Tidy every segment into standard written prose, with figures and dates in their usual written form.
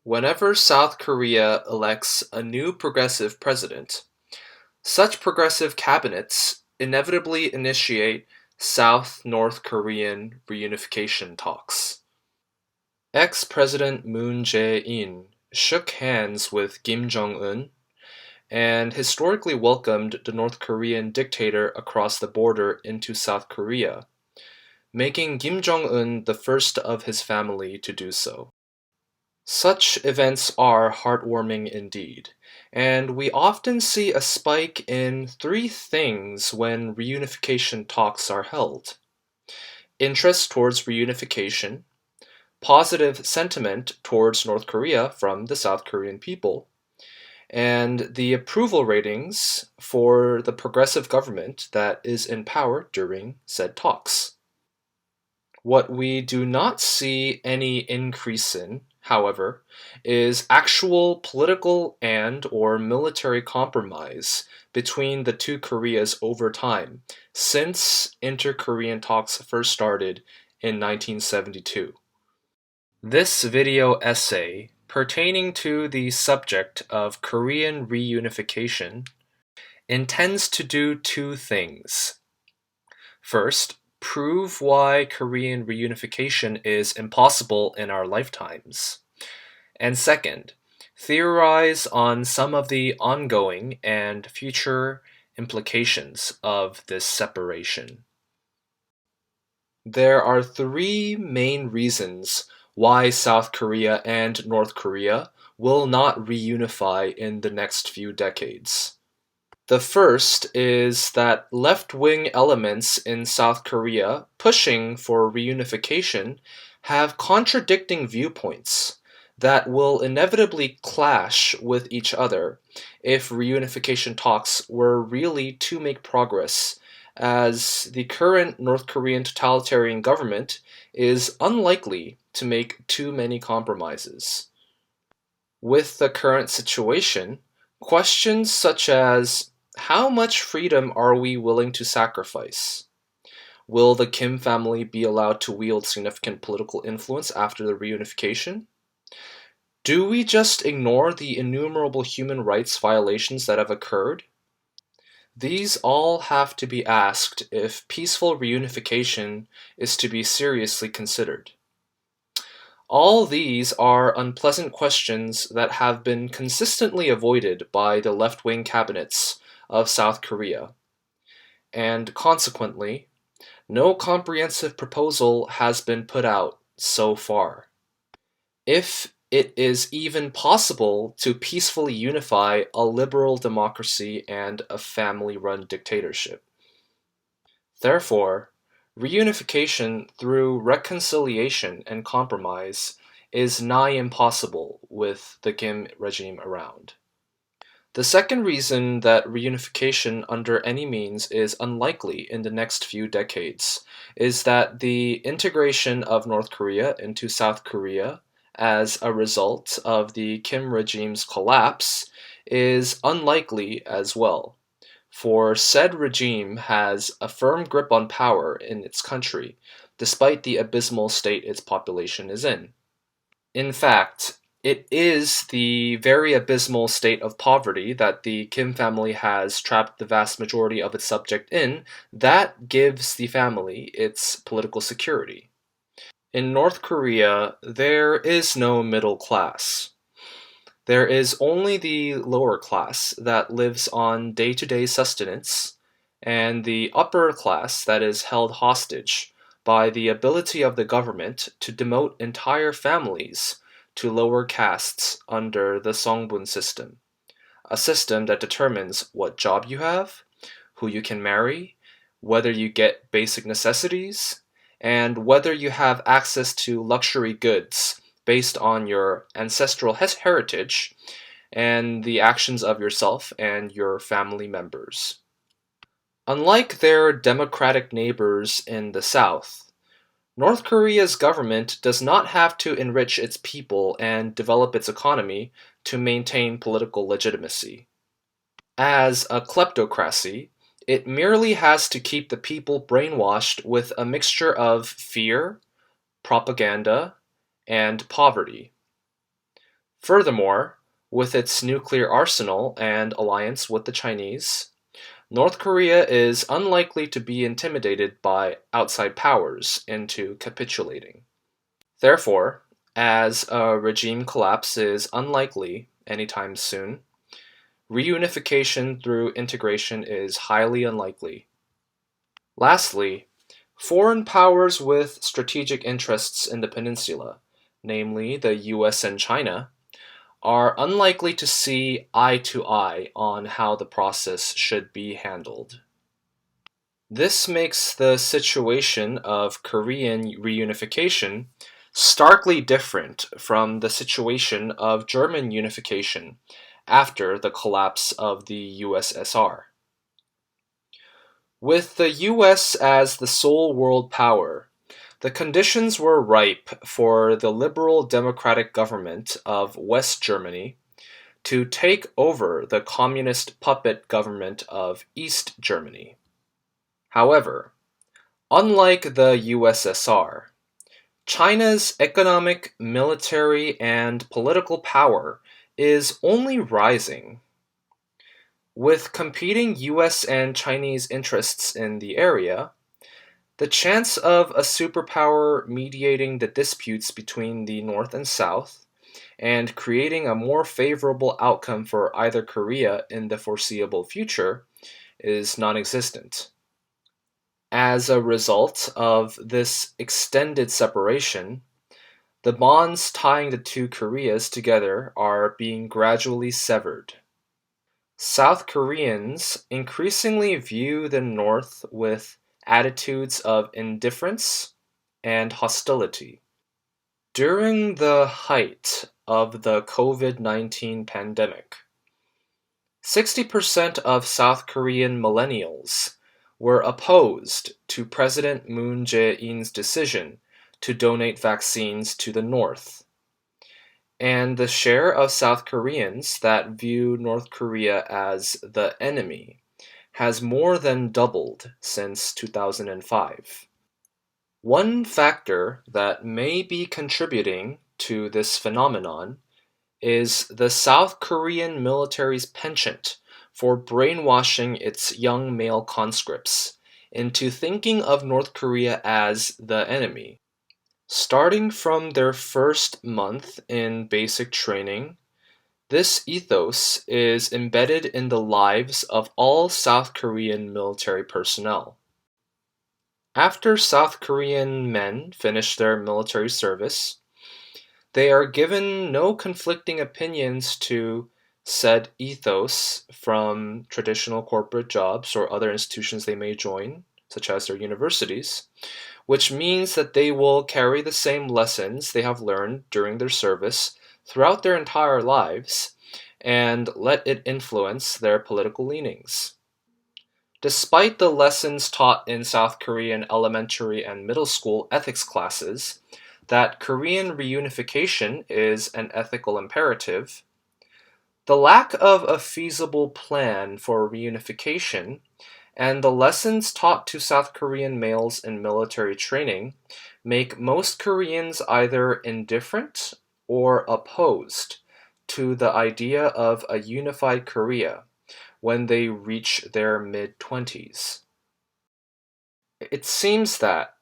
Whenever South Korea elects a new progressive president, such progressive cabinets inevitably initiate South-North Korean reunification talks. Ex-President Moon Jae-in shook hands with Kim Jong-un and historically welcomed the North Korean dictator across the border into South Korea, making Kim Jong-un the first of his family to do so. Such events are heartwarming indeed, and we often see a spike in three things when reunification talks are held: interest towards reunification, positive sentiment towards North Korea from the South Korean people, and the approval ratings for the progressive government that is in power during said talks. What we do not see any increase in, however, is actual political and/or military compromise between the two Koreas over time, since inter-Korean talks first started in 1972. This video essay, pertaining to the subject of Korean reunification, intends to do two things. First, prove why Korean reunification is impossible in our lifetimes. And second, theorize on some of the ongoing and future implications of this separation. There are three main reasons why South Korea and North Korea will not reunify in the next few decades. The first is that left-wing elements in South Korea pushing for reunification have contradicting viewpoints that will inevitably clash with each other if reunification talks were really to make progress, as the current North Korean totalitarian government is unlikely to make too many compromises. With the current situation, questions such as how much freedom are we willing to sacrifice? Will the Kim family be allowed to wield significant political influence after the reunification? Do we just ignore the innumerable human rights violations that have occurred? These all have to be asked if peaceful reunification is to be seriously considered. All these are unpleasant questions that have been consistently avoided by the left-wing cabinets of South Korea, and consequently, no comprehensive proposal has been put out so far. If it is even possible to peacefully unify a liberal democracy and a family-run dictatorship. Therefore, reunification through reconciliation and compromise is nigh impossible with the Kim regime around. The second reason that reunification under any means is unlikely in the next few decades is that the integration of North Korea into South Korea as a result of the Kim regime's collapse is unlikely as well, for said regime has a firm grip on power in its country, despite the abysmal state its population is in. In fact, it is the very abysmal state of poverty that the Kim family has trapped the vast majority of its subject in that gives the family its political security. In North Korea, there is no middle class. There is only the lower class that lives on day-to-day sustenance, and the upper class that is held hostage by the ability of the government to demote entire families to lower castes under the Songbun system, a system that determines what job you have, who you can marry, whether you get basic necessities, and whether you have access to luxury goods based on your ancestral heritage and the actions of yourself and your family members. Unlike their democratic neighbors in the South, North Korea's government does not have to enrich its people and develop its economy to maintain political legitimacy. As a kleptocracy, it merely has to keep the people brainwashed with a mixture of fear, propaganda, and poverty. Furthermore, with its nuclear arsenal and alliance with the Chinese, North Korea is unlikely to be intimidated by outside powers into capitulating. Therefore, as a regime collapse is unlikely anytime soon, reunification through integration is highly unlikely. Lastly, foreign powers with strategic interests in the peninsula, namely the US and China, are unlikely to see eye to eye on how the process should be handled. This makes the situation of Korean reunification starkly different from the situation of German unification after the collapse of the USSR. With the US as the sole world power, the conditions were ripe for the liberal democratic government of West Germany to take over the communist puppet government of East Germany. However, unlike the USSR, China's economic, military, and political power is only rising. With competing US and Chinese interests in the area, the chance of a superpower mediating the disputes between the North and South and creating a more favorable outcome for either Korea in the foreseeable future is non existent. As a result of this extended separation, the bonds tying the two Koreas together are being gradually severed. South Koreans increasingly view the North with attitudes of indifference and hostility. During the height of the COVID-19 pandemic, 60% of South Korean millennials were opposed to President Moon Jae-in's decision to donate vaccines to the North. And the share of South Koreans that view North Korea as the enemy has more than doubled since 2005. One factor that may be contributing to this phenomenon is the South Korean military's penchant for brainwashing its young male conscripts into thinking of North Korea as the enemy. Starting from their first month in basic training, this ethos is embedded in the lives of all South Korean military personnel. After South Korean men finish their military service, they are given no conflicting opinions to said ethos from traditional corporate jobs or other institutions they may join, such as their universities, which means that they will carry the same lessons they have learned during their service throughout their entire lives and let it influence their political leanings. Despite the lessons taught in South Korean elementary and middle school ethics classes, that Korean reunification is an ethical imperative, the lack of a feasible plan for reunification and the lessons taught to South Korean males in military training make most Koreans either indifferent or opposed to the idea of a unified Korea when they reach their mid-20s. It seems that,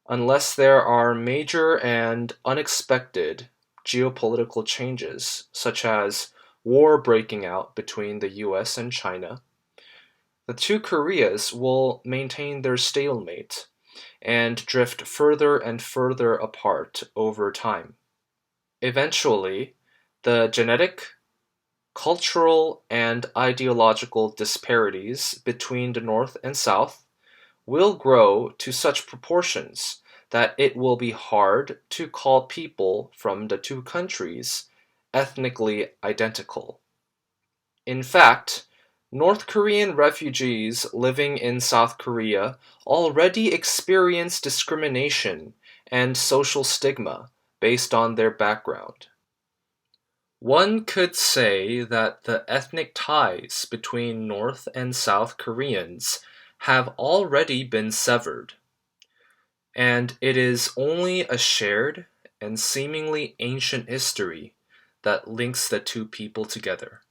unless there are major and unexpected geopolitical changes, such as war breaking out between the US and China, the two Koreas will maintain their stalemate and drift further and further apart over time. Eventually, the genetic, cultural, and ideological disparities between the North and South will grow to such proportions that it will be hard to call people from the two countries ethnically identical. In fact, North Korean refugees living in South Korea already experience discrimination and social stigma based on their background. One could say that the ethnic ties between North and South Koreans have already been severed, and it is only a shared and seemingly ancient history that links the two people together.